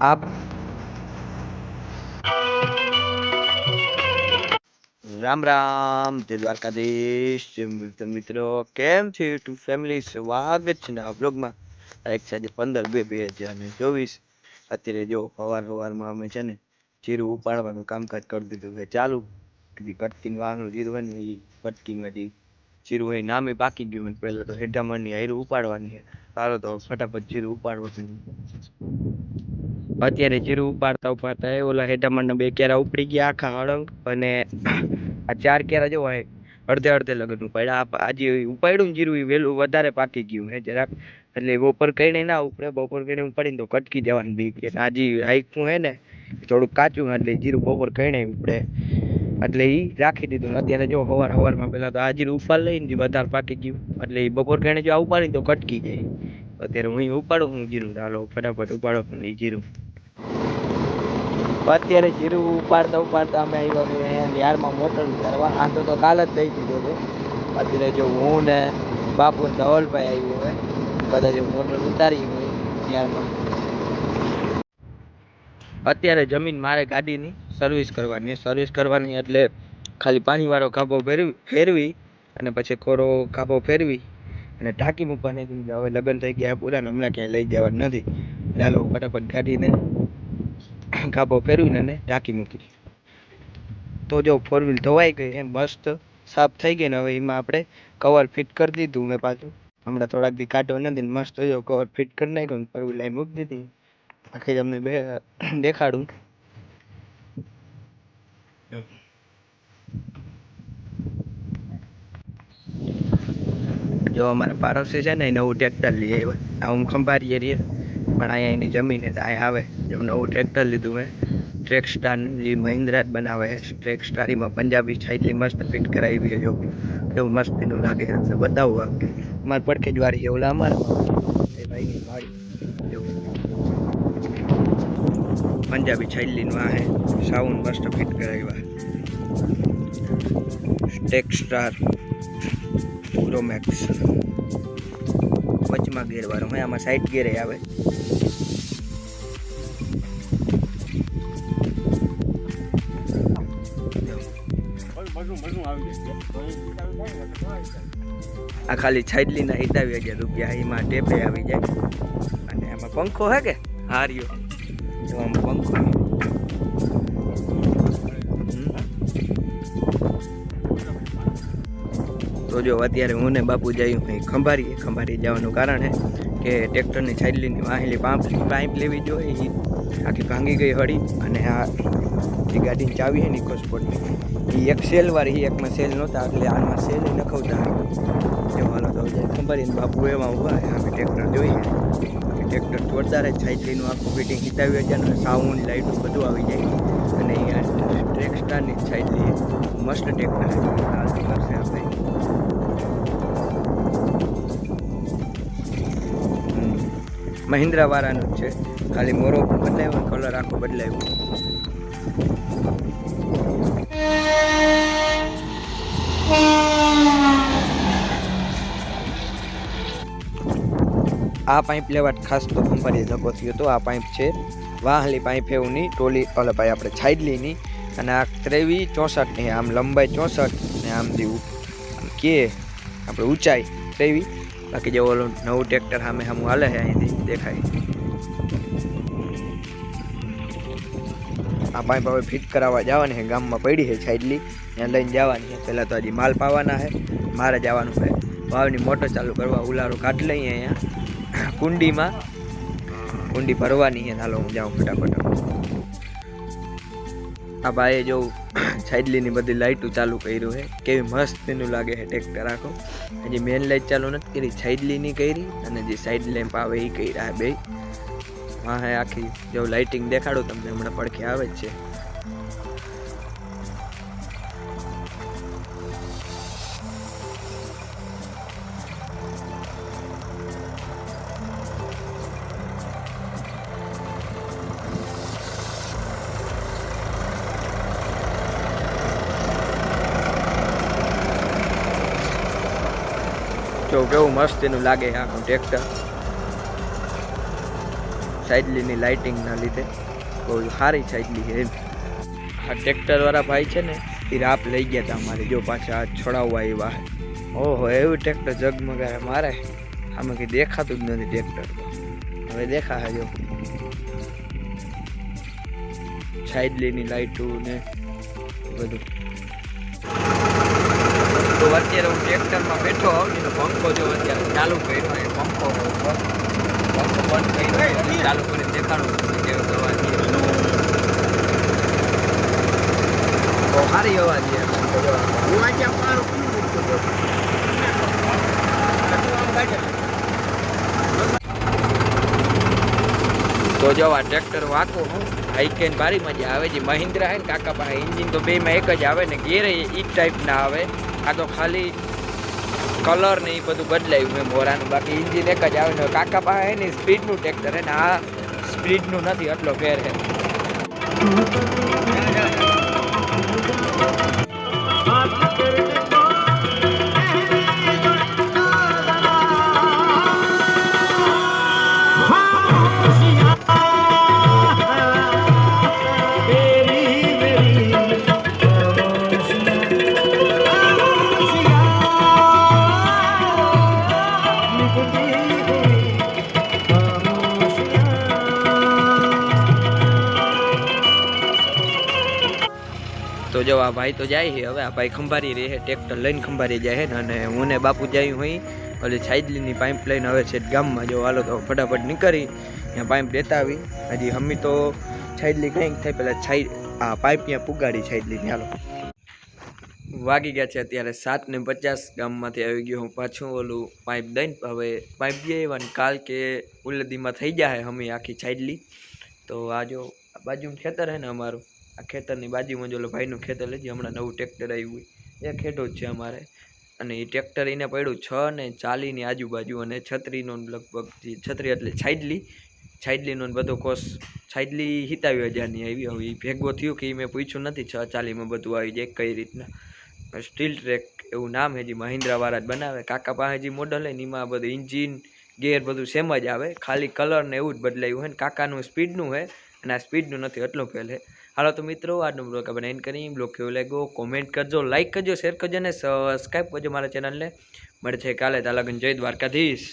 આપ રામ રામ જય દ્વારકાધીશ મિત્રો કેમ છે યુટ્યુબ ફેમિલી સ્વાગત છે ને આ બ્લોગમાં તારીખ છે આજે 15/2/2024 અત્યારે જો સવારમાં અમે છે ને જીરું ઉપાડવાનું કામકાજ કરી દીધું છે ચાલુ હજી કટકીન વાહનું જીરું હોય ને એ કટકીન હજી જીરું હોય નામે પાકી ગયું પહેલાં તો હેઠામણની હાયરું ઉપાડવાની છે સારો તો ફટાફટ જીરું ઉપાડવું અત્યારે જીરું ઉપાડતા એ ઓલા હેઠામણના 2 કેરા ઉપડી ગયા આખા અળંગ અને આ 4 કેરા જો હોય અડધે લગન ઉપાડ્યા આજે ઉપાડ્યું ને જીરું વેલું વધારે પાકી ગયું હે જરાક એટલે બપોર કઈને ના ઉપડે બપોર કઈને ઉપાડીને તો કટકી જવાની બીક છે આજે હાઈકું હે ને થોડુંક કાચું એટલે જીરું બપોર કઈને ઉપડે એટલે એ રાખી દીધું અત્યારે જો સવારમાં પેલા તો આ જીરું ઉપાડ લઈને વધારે પાકી ગયું એટલે એ બપોર કઈને જો ઉપાડી તો કટકી જાય અત્યારે હું ઉપાડું હું જીરું ચાલો ફટાફટ ઉપાડો એ જીરું અત્યારે જીરું ઉપાડતા અમે આવ્યા યારમાં મોટર કરવા આ તો કાલ જ દઈ દીધો છે અત્યારે જો હું ને બાપુ ધવલભાઈ આવ્યો હોય કદાચ મોટર ઉતારી હોય યારમાં અત્યારે જમીન મારે ગાડીની સર્વિસ કરવાની એટલે ખાલી પાણીવાળો કાપો ફેરવી અને પછી કોરો કાપો ફેરવી અને ઢાંકી મૂકવાની હવે લગ્ન થઈ ગયા પૂરા ને હમણાં ક્યાંય લઈ જવા નથી ચાલો ફટાફટ ગાડીને કાપો ફેરવીને અને ઢાંકી મૂકી તો જો 4 વ્હીલ ધોવાઈ ગઈ એમ મસ્ત સાફ થઈ ગઈ ને હવે એમાં આપણે કવર ફિટ કરી દીધું મેં પાછું હમણાં થોડાક દી કાઢો નથી મસ્ત જો કવર ફિટ કરી નાખ્યું 4 વ્હીલ લાઈ મૂકી દીધી આખી તમને દેખાડું જો અમારા પાડોશી છે ને નવું ટ્રેક્ટર લઈ આવ્યા હું ખંભારી એરિયા પણ અહીંયા એની જમીન અહીંયા આવે જો નવું ટ્રેક્ટર લીધું મેં ટ્રેક સ્ટાર જે મહિન્દ્રા જ બનાવે ટ્રેક સ્ટાર એમાં પંજાબી સાઈડલી મસ્ત ફિટ કરાવી છે જો એવું મસ્ત એનું લાગે છે બતાવું અમારે પડખે જ વાળી છે ઓલા અમારા એ ભાઈની વાડી પંજાબી શૈલીનું આ હે સાઉન્ડ મસ્ત ફિટ કરાવ્યા ટ્રેક સ્ટાર પ્રો મેક્સ વચમાં ગેર વાળો હોય આમાં સાઈડ ગેરે આવે આ ખાલી છાઈડલીના 27,000 રૂપિયા એમાં ટેપે આવી જાય અને આમાં પંખો હે કે હાર્યો તો આમાં પંખો તો જો અત્યારે હું ને બાપુ જયું ખંભારી જવાનું કારણ છે કે ટ્રેક્ટરની છાઈડલીની વાહેલી પાઇપ લેવી જોઈએ એ આખી ભાંગી ગઈ હળી અને આ જે ગાડીની ચાવી છે ને ઇકોસ્પોર્ટની એ એક સેલવાળી એકમાં સેલ નહોતા એટલે આમાં સેલ નખવતા એવો હાલો તો ખંભારીને બાપુ એમાં ઊભા અમે ટ્રેક્ટર જોઈએ ટ્રેક્ટર જોરદાર જ છાઈડલીનું આખું ફિટિંગ 27,000 સાઉન્ડ લાઇટું બધું આવી જાય અને અહીંયા ટ્રેક સ્ટારની છાઈડલી મસ્ત ટ્રેક્ટર કરશે આપણે મહિન્દ્રા વાળાનું જ છે ખાલી મોરો બદલાવ્યો કલર આખો બદલાવ્યો આ પાઇપ લેવા ખાસ તો ખંભારી ધક્કો થયો હતો આ પાઇપ છે વાહલી પાઇપ એવું નહીં ટોલી ઓલે ભાઈ આપણે છાઈડલીની અને આ 63 64 આમ લંબાઈ 64 ને આમ જેવું કે આપણે ઊંચાઈ 23 બાકી જે ઓલું નવું ટ્રેક્ટર સામે હાલે છે અહીંથી દેખાય આ પાઇપ હવે ફિટ કરાવવા જવાની છે ગામમાં પડી છે છાઈડલી ત્યાં લઈને જવાની છે પહેલાં તો હજી માલ પાવાના છે મારે જવાનું છે વાવની મોટર ચાલુ કરવા ઉલારો કાઢ લઈએ અહીંયા કુંડી ભરવાની છે હાલો હું જાઉં ફટાફટ આ ભાઈએ જો છાઈડલીની બધી લાઇટો ચાલુ કર્યું છે કેવી મસ્ત એનું લાગે છે ટ્રેક્ટર આખો હજી મેન લાઇટ ચાલુ નથી કરી છાઈડલીની કરી અને જે સાઈડ લેમ્પ આવે એ કર્યા બે હા હે આખી જો લાઇટિંગ દેખાડું તમને હમણાં પડખે આવે જ છે જો કેવું મસ્ત એનું લાગે આખું ટ્રેક્ટર સાઇડલીની લાઇટિંગના લીધે બહુ સારી સાઇડલી છે એમ. આ ટ્રેક્ટરવાળા ભાઈ છે ને એ રાપ લઈ ગયા હતા અમારે, જો પાછા છોડાવવા આવ્યા છે. ઓહો, એવું ટ્રેક્ટર ઝગમગારે મારે, આમાં કંઈ દેખાતું જ નથી ટ્રેક્ટર. હવે દેખાશે જો સાઇડલીની લાઇટું ને બધું. તો અત્યારે હું ટ્રેક્ટરમાં બેઠો હોઉં ને પંખો જો અત્યારે ચાલુ કર્યો, એ પંખો બંધ કર્યો, ચાલુ કરીને દેખાડું કેવો અવાજ છે. બહુ સારી અવાજ છે. તો જો આ ટ્રેક્ટર વાંકો હું હાઈકેન ભારી મજા આવે. જે મહિન્દ્રા છે ને કાકા પાસે એન્જિન તો બેમાં એક જ આવે ને, ગેર એ ટાઈપના આવે. આ તો ખાલી કલર ને એ બધું બદલાયું મેં મોરાનું, બાકી એન્જિન એક જ આવે ને. કાકા પાસે ને સ્પીડનું ટ્રેક્ટર છે ને, આ સ્પીડનું નથી, એટલો ફેર છે. તો જો આ ભાઈ તો જાય છે, હવે આ ભાઈ ખંભારી રહે છે, ટ્રેક્ટર લઈને ખંભારી જાય છે ને. અને હું ને બાપુ જાય હોય ઓલી સાઇડલીની પાઇપ લઈને હવે છે ગામમાં. જો હાલો તો ફટાફટ નીકળી ત્યાં પાઇપ દેતા આવી. હજી હમી તો સાઇડલી કંઈક થાય પહેલાં આ પાઇપ ત્યાં પુગાડી સાઇડલીની. હાલો વાગી ગયા છે અત્યારે 7:50. ગામમાંથી આવી ગયો હું પાછું ઓલું પાઇપ દઈને. હવે પાઇપ દઈ આવ્યા કાલ કે ઉલ્લદીમાં થઈ જાય હમી આખી સાઇડલી. તો આ જો બાજુમાં ખેતર છે ને અમારું, આ ખેતરની બાજુમાં જો ભાઈનું ખેતર લેજે, હમણાં નવું ટ્રેક્ટર આવ્યું હોય એ ખેડો જ છે અમારે. અને એ ટ્રેક્ટર એને પડ્યું 6:40 આજુબાજુ. અને છત્રીનો લગભગ છત્રી એટલે સાઇડલીનો બધો કોસ સાઇડલી 87,000ની આવી. હવે એ ભેગો થયું કે મેં પૂછ્યું નથી. 6:40 બધું આવી જાય કઈ રીતના. સ્ટીલ ટ્રેક એવું નામ છે, જે મહિન્દ્રાવાળા જ બનાવે. કાકા પાસે જે મોડલ હોય ને એમાં બધું ઇન્જિન ગેર બધું સેમ જ આવે, ખાલી કલર ને એવું જ બદલાયું હોય ને. કાકાનું સ્પીડનું છે અને આ સ્પીડનું નથી, એટલો ફેલ છે. હાલો તો મિત્રો આજનો બ્લોગ આપણે એન્ડ કરી. બ્લોગ કેવો લાગ્યો કોમેન્ટ કરજો, લાઈક કરજો, શેર કરજો અને સબસ્ક્રાઈબ કરજો મારા ચેનલને. મળે છે કાલે. તાલાગન જય દ્વારકાધીશ.